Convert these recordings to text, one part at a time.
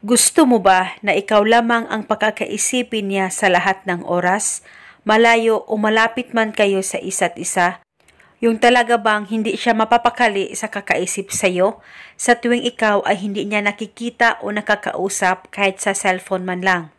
Gusto mo ba na ikaw lamang ang pagkakaisipin niya sa lahat ng oras? Malayo o malapit man kayo sa isa't isa? Yung talaga bang hindi siya mapapakali sa kakaisip sa'yo sa tuwing ikaw ay hindi niya nakikita o nakakausap kahit sa cellphone man lang?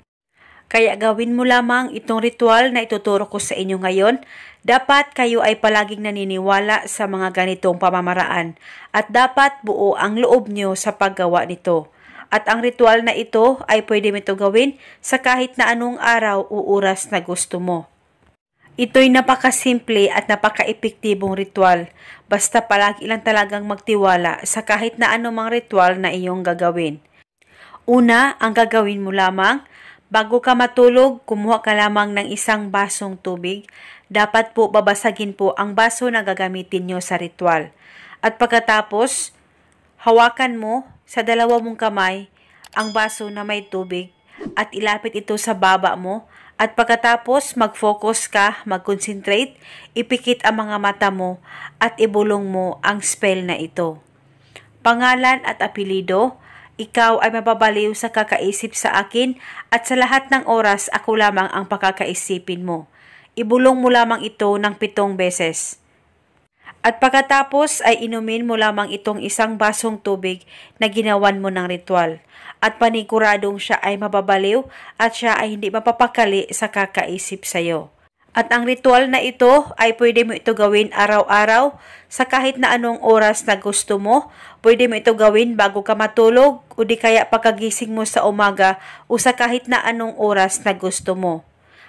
Kaya gawin mo lamang itong ritual na ituturo ko sa inyo ngayon. Dapat kayo ay palaging naniniwala sa mga ganitong pamamaraan at dapat buo ang loob nyo sa paggawa nito. At ang ritual na ito ay pwede mo ito gawin sa kahit na anong araw o oras na gusto mo. Ito'y napakasimple at napaka-epektibong ritual. Basta palagi lang talagang magtiwala sa kahit na anumang ritual na iyong gagawin. Una, ang gagawin mo lamang, bago ka matulog, kumuha ka lamang ng isang basong tubig. Dapat po babasagin po ang baso na gagamitin nyo sa ritual. At pagkatapos, hawakan mo sa dalawa mong kamay ang baso na may tubig at ilapit ito sa baba mo. At pagkatapos mag-focus ka, mag-concentrate, ipikit ang mga mata mo at ibulong mo ang spell na ito. Pangalan at apelido, ikaw ay mababaliw sa kakaisip sa akin at sa lahat ng oras ako lamang ang pakakaisipin mo. Ibulong mo lamang ito ng 7 beses. At pagkatapos ay inumin mo lamang itong isang basong tubig na ginawan mo ng ritual. At paniguradong siya ay mababaliw at siya ay hindi mapapakali sa kakaisip sa'yo. At ang ritual na ito ay pwede mo ito gawin araw-araw sa kahit na anong oras na gusto mo. Pwede mo ito gawin bago ka matulog o di kaya pagkagising mo sa umaga o sa kahit na anong oras na gusto mo.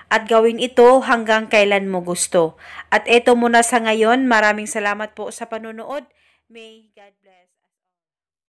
At gawin ito hanggang kailan mo gusto. At eto muna sa ngayon, maraming salamat po sa panonood. May God